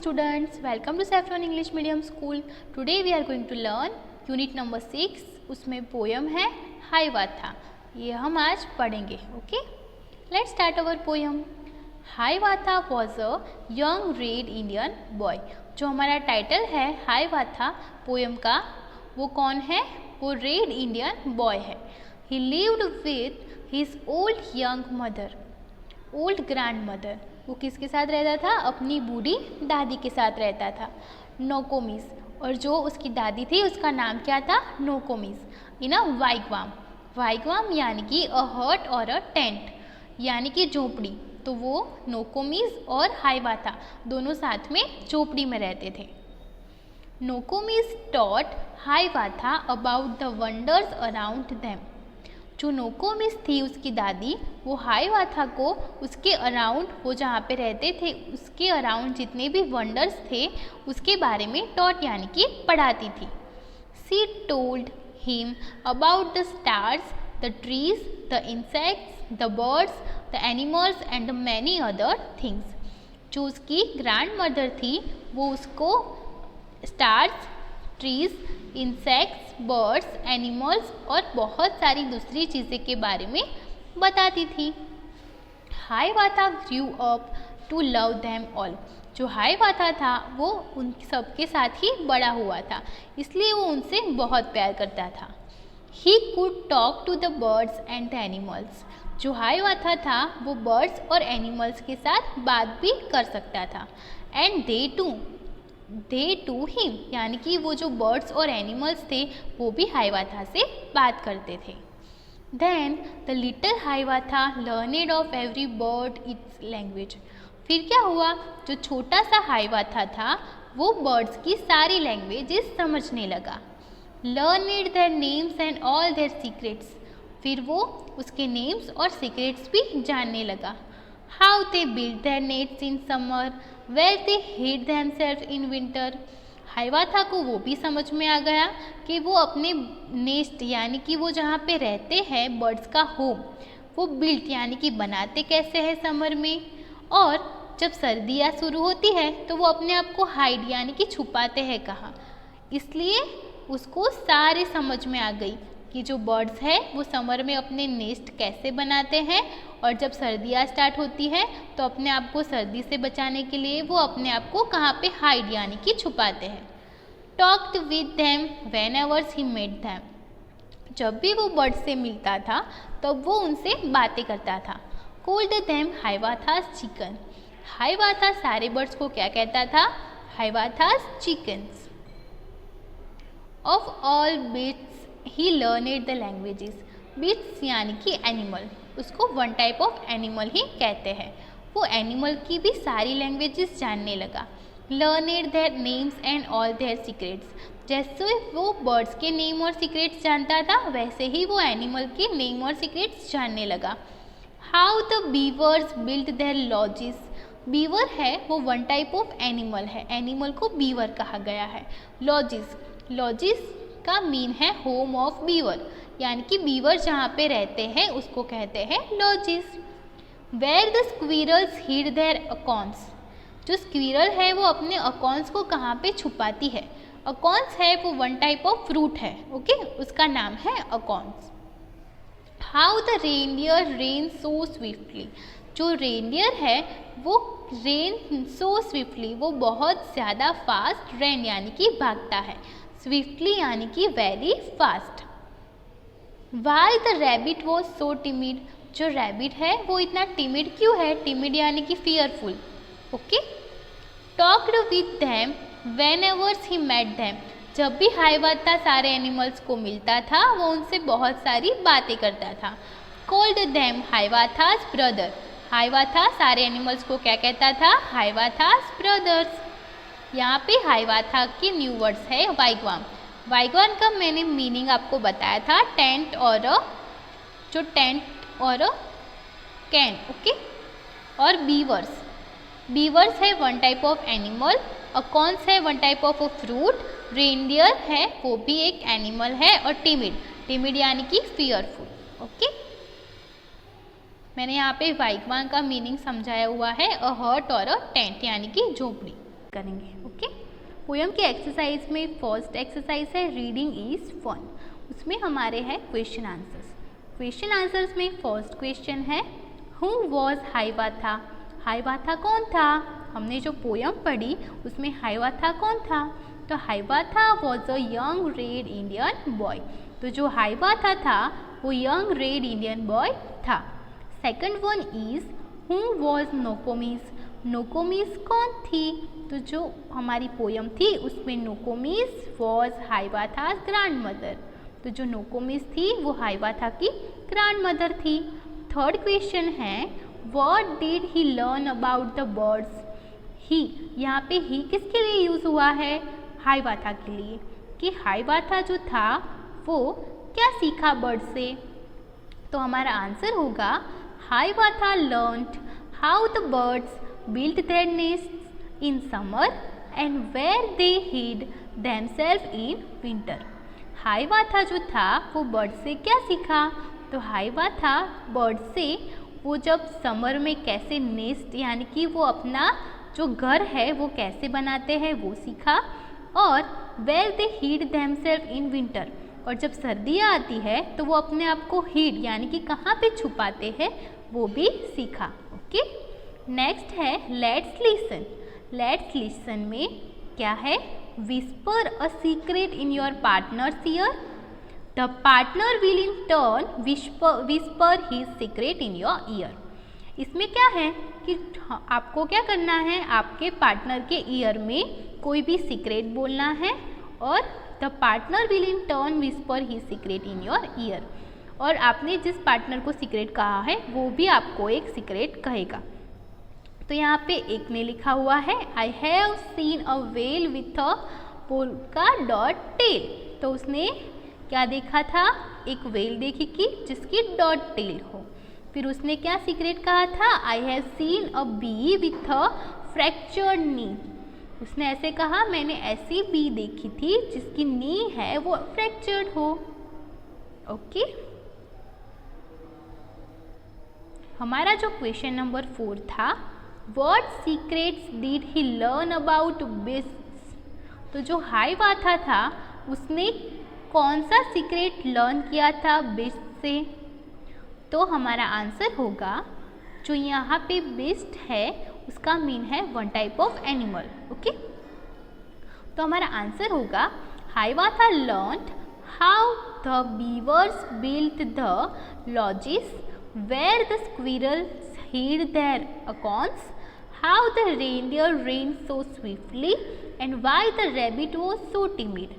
students, welcome to Saffron English Medium School. Today we are going to learn unit number 6. उसमें poem है हाइवाथा. ये हम आज पढ़ेंगे. Okay, let's start our poem. Hiawatha was a young red Indian boy. जो हमारा title है हाइवाथा poem का, वो कौन है? वो रेड इंडियन बॉय है. ही lived with his old young mother, old grand mother. वो किसके साथ रहता था? अपनी बूढ़ी दादी के साथ रहता था. नोकोमिस, और जो उसकी दादी थी उसका नाम क्या था? नोकोमिस. इन अ वाइगवाम. वाइगवाम यानी कि अ हट और अ टेंट, यानी कि झोपड़ी. तो वो नोकोमिस और हाइवाथा दोनों साथ में झोपड़ी में रहते थे. Nokomis taught Hiawatha about the wonders around them. जो नोकोमिस थी उसकी दादी, वो हाइवाथा को उसके अराउंड, वो जहाँ पे रहते थे उसके अराउंड जितने भी वंडर्स थे उसके बारे में टॉट यानी कि पढ़ाती थी. She told him about the stars, the trees, the insects, the birds, the animals and the many other things. जो उसकी ग्रैंड मदर थी वो उसको stars, trees, insects, birds, animals और बहुत सारी दूसरी चीज़ें के बारे में बताती थी. Hiawatha grew up to love them all. जो हाइवाथा था वो उन सबके साथ ही बड़ा हुआ था, इसलिए वो उनसे बहुत प्यार करता था. He could talk to the birds and the animals. जो हाइवाथा था वो बर्ड्स और एनिमल्स के साथ बात भी कर सकता था. एंड दे टू हिम, यानी कि वो जो बर्ड्स और एनिमल्स थे वो भी हाइवाथा से बात करते थे. Then the little Hiawatha learned of every bird its language. फिर क्या हुआ? जो छोटा सा हाइवाथा था वो बर्ड्स की सारी लैंग्वेजेस समझने लगा. Learned their names and all their secrets. फिर वो उसके नेम्स और सीक्रेट्स भी जानने लगा. How they build their nests in summer, where they hid themselves in winter. Hiawatha को वो भी समझ में आ गया कि वो अपने नेस्ट यानी कि वो जहाँ पे रहते हैं बर्ड्स का होम, वो बिल्ट यानी कि बनाते कैसे हैं समर में, और जब सर्दियाँ शुरू होती है तो वो अपने आप को हाइड यानी कि छुपाते हैं कहाँ. इसलिए उसको सारे समझ में आ गई कि जो बर्ड्स हैं वो समर में अपने नेस्ट कैसे बनाते हैं, और जब सर्दियाँ स्टार्ट होती है तो अपने आप को सर्दी से बचाने के लिए वो अपने आप को कहाँ पे हाइड यानी कि छुपाते हैं. Talked with them whenever he met them. जब भी वो बर्ड्स से मिलता था तब वो उनसे बातें करता था. Called them Hiawatha's chickens. Hiawatha सारे बर्ड्स को क्या कहता था? Hiawatha's chickens. Of all beasts he learned the languages. Beasts यानी कि एनिमल, उसको वन टाइप ऑफ एनिमल ही कहते हैं. वो एनिमल की भी सारी लैंग्वेजेस जानने लगा. Learned their names and all their secrets. जैसे वो बर्ड्स के नेम और सीक्रेट्स जानता था वैसे ही वो एनिमल के नेम और सीक्रेट्स जानने लगा. How the beavers build their lodges. Beaver है वो वन टाइप ऑफ एनिमल है, एनिमल को बीवर कहा गया है. लॉजेस का मीन है होम ऑफ बीवर, यानी कि बीवर जहाँ पे रहते हैं उसको कहते हैं lodges. Where the squirrels hid their acorns. जो स्क्विरल है वो अपने अकॉन्स को कहाँ पे छुपाती है? अकॉन्स है वो वन टाइप ऑफ फ्रूट है. ओके, उसका नाम है acorns. How the reindeer ran so swiftly. जो रेनडियर है वो रेन सो स्विफ्टली, वो बहुत ज़्यादा फास्ट रेन यानी कि भागता है. स्विफ्टली यानी कि very fast. Why the rabbit was so timid. जो रैबिट है वो इतना टिमिड क्यों है? टिमिड यानी कि fearful. Okay. Talked with them whenever he met them. जब भी हाइवाथा सारे एनिमल्स को मिलता था वो उनसे बहुत सारी बातें करता था. Called them Hiawatha's brother. Hiawatha सारे एनिमल्स को क्या कहता था? Hiawatha's brothers. यहाँ पे हाइवाथा के न्यू वर्ड्स है वाइगवाम. वाइगवाम का मैंने मीनिंग आपको बताया था, टेंट और जो टेंट और कैन. ओके. और बीवर्स है वन टाइप ऑफ एनिमल. अकॉन्स है one type of fruit. Reindeer है वो भी एक एनिमल है. और टिमिड यानी कि फियरफुल. ओके. मैंने यहाँ पे वाइगवाम का मीनिंग समझाया हुआ है, अ हट और अ टेंट यानी कि झोपड़ी. करेंगे। ओके, पोयम के एक्सरसाइज में फर्स्ट एक्सरसाइज है रीडिंग इज फन। उसमें हमारे हैं क्वेश्चन आंसर्स। क्वेश्चन आंसर्स में फर्स्ट क्वेश्चन है हु वॉज हाइवाथा। हाइवाथा कौन था? हमने जो पोयम पढ़ी उसमें हाइवाथा कौन था? तो Hiawatha was a young red Indian boy. तो जो हाइवाथा था वो यंग रेड इंडियन बॉय था। Second one is who was Nokomis. Nokomis कौन थी? तो जो हमारी पोयम थी उसमें Nokomis was Hiawatha's grandmother. तो जो नोकोमिस थी वो हाइवाथा की ग्रैंड मदर थी। थर्ड क्वेश्चन है what did he learn about the birds. He, यहाँ पे ही किसके लिए यूज़ हुआ है? हाइवाथा के लिए, कि हाइवाथा जो था वो क्या सीखा बर्ड से। तो हमारा आंसर होगा Hiawatha learned how the birds built their nests in summer and where they hid themselves in winter। हाइवाथा जो था वो बर्ड से क्या सीखा? तो हाइवाथा बर्ड से वो जब समर में कैसे नेस्ट यानी कि वो अपना जो घर है वो कैसे बनाते हैं वो सीखा, और where they hid themselves in winter, और जब सर्दियाँ आती है तो वो अपने आप को हीड यानी कि कहाँ पे छुपाते हैं वो भी सीखा। ओके, नेक्स्ट है लेट्स लिसन। लेट्स लिसन में क्या है? Whisper a secret in your partners year, the partner will in turn whisper his secret in your year. इसमें क्या है कि आपको क्या करना है, आपके पार्टनर के ईयर में कोई भी सीक्रेट बोलना है और the partner will in turn whisper his secret in your year, और आपने जिस पार्टनर को सीक्रेट कहा है वो भी आपको एक सीक्रेट कहेगा। तो यहाँ पे एक ने लिखा हुआ है I have seen a whale with a polka dot tail. तो उसने क्या देखा था? एक व्हेल देखी कि जिसकी डॉट टेल हो। फिर उसने क्या सीक्रेट कहा था? I have seen a bee with a fractured knee. उसने ऐसे कहा मैंने ऐसी बी देखी थी जिसकी नी है वो फ्रैक्चर्ड हो। ओके, हमारा जो क्वेश्चन नंबर 4 था What secrets did he learn about beasts। तो जो हाइवाथा था उसने कौन सा सीक्रेट लर्न किया था बीस्ट से? तो हमारा आंसर होगा जो यहाँ पे बीस्ट है उसका मीन है one type of animal. Okay, तो हमारा आंसर होगा Hiawatha learned how the beavers built the lodges where the squirrels hid their acorns, how the reindeer ran so swiftly and why the rabbit was so timid।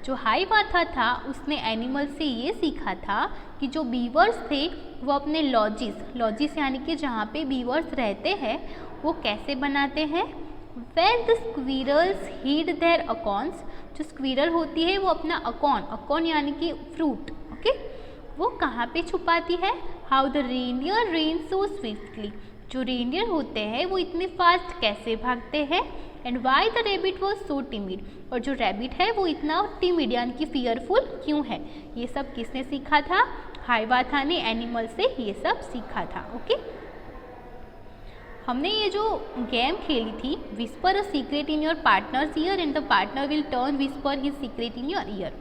जो Hiawatha था उसने animal से ये सीखा था कि जो बीवर्स थे वो अपने लॉजिस यानी कि जहाँ पे बीवर्स रहते हैं वो कैसे बनाते हैं। Where the squirrels hid their acorns, जो स्क्विरल होती है वो अपना अकॉन यानी कि फ्रूट, ओके, वो कहाँ पे छुपाती है। How the reindeer rain so swiftly, जो रेंडियर होते हैं वो इतने फास्ट कैसे भागते हैं। And Y the rabbit was so timid, और जो रैबिट है वो इतना टिमिड यानी कि फियरफुल क्यों है। ये सब किसने सीखा था? हाइवाथा ने एनिमल से ये सब सीखा था। ओके, हमने ये जो गेम खेली थी whisper a secret in your partners year and the partner will turn whisper his secret in your year.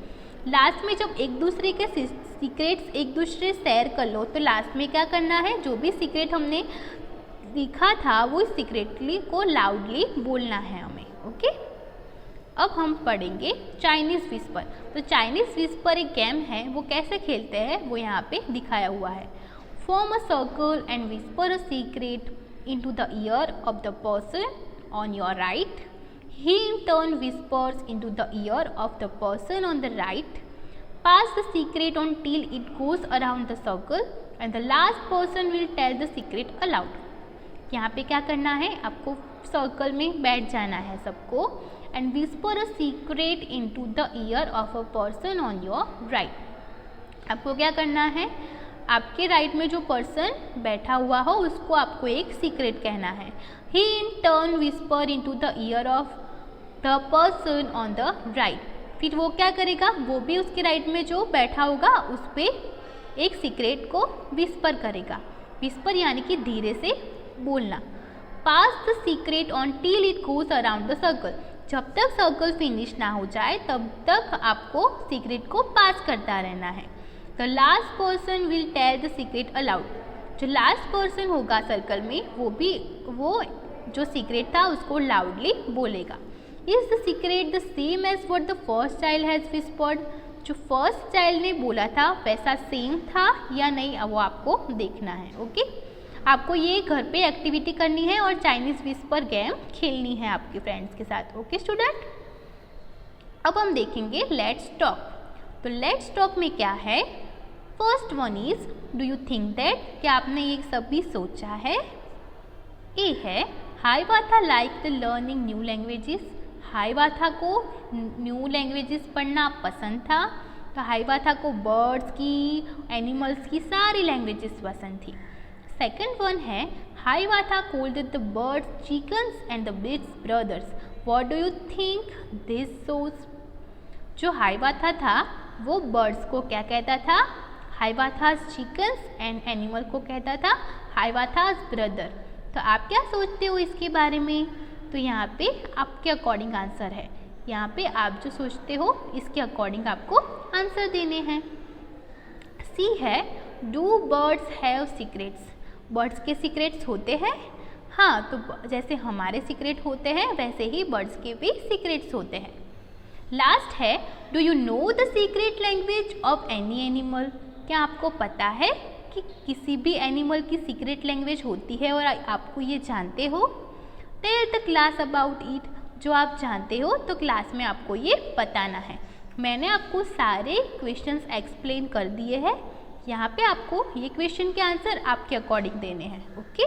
Last में जब एक दूसरे के सीक्रेट्स एक दूसरे शेयर कर लो तो लास्ट में क्या करना है, जो भी सीक्रेट हमने सीखा था वो सीक्रेटली को लाउडली बोलना है हमें। ओके, अब हम पढ़ेंगे चाइनीज़ विस्पर। तो चाइनीज़ विस्पर एक गेम है, वो कैसे खेलते हैं वो यहाँ पे दिखाया हुआ है। Form a circle and whisper a secret into the ear of the person on your right. He in turn whispers into the ear of the person on the right. Pass the secret on till it goes around the circle and the last person will tell the secret aloud. यहाँ पे क्या करना है, आपको circle में बैठ जाना है सबको and whisper a secret into the ear of a person on your right. आपको क्या करना है, आपके राइट में जो पर्सन बैठा हुआ हो उसको आपको एक सीक्रेट कहना है। He in turn whisper into the ear of the person on the right. फिर वो क्या करेगा, वो भी उसके राइट में जो बैठा होगा उस पर एक सीक्रेट को विस्पर करेगा। विस्पर यानी कि धीरे से बोलना। Pass the secret on till it goes around the circle. जब तक सर्कल फिनिश ना हो जाए तब तक आपको सीक्रेट को पास करता रहना है। The last person will tell the secret aloud. जो लास्ट पर्सन होगा सर्कल में वो जो सीक्रेट था उसको लाउडली बोलेगा। Is the secret the same as what the first child has whispered. जो फर्स्ट चाइल्ड ने बोला था वैसा सेम था या नहीं वो आपको देखना है। ओके, आपको ये घर पे एक्टिविटी करनी है और चाइनीज़ विस्पर गेम खेलनी है आपके फ्रेंड्स के साथ। ओके स्टूडेंट, अब हम देखेंगे लेट्स टॉक। तो लेट्स टॉक में क्या है? First one is do you think that. क्या आपने ये सभी सोचा है? ए है Hiawatha like the learning new languages. Hiawatha को न्यू लैंग्वेजेस पढ़ना पसंद था। तो हाइवाथा को बर्ड्स की, एनिमल्स की सारी लैंग्वेजेस पसंद थी। सेकंड वन है Hiawatha called the birds chickens and the beasts brothers. What do you think this shows. जो हाइवाथा था वो बर्ड्स को क्या कहता था? हाइवाथास चिकन्स एंड एनिमल को कहता था हाइवाथास ब्रदर। तो आप क्या सोचते हो इसके बारे में? तो यहाँ पे आपके अकॉर्डिंग आंसर है। यहाँ पे आप जो सोचते हो इसके अकॉर्डिंग आपको आंसर देने हैं। सी है do birds have secrets. Birds के सीक्रेट्स होते हैं? हाँ, तो जैसे हमारे सीक्रेट होते हैं वैसे ही बर्ड्स के भी सीक्रेट्स होते हैं। लास्ट है do you know the secret language of any animal. क्या आपको पता है कि किसी भी एनिमल की सीक्रेट लैंग्वेज होती है और आपको ये जानते हो? Tell the class about it. जो आप जानते हो तो क्लास में आपको ये बताना है। मैंने आपको सारे क्वेश्चंस एक्सप्लेन कर दिए हैं। यहाँ पे आपको ये क्वेश्चन के आंसर आपके अकॉर्डिंग देने हैं। ओके,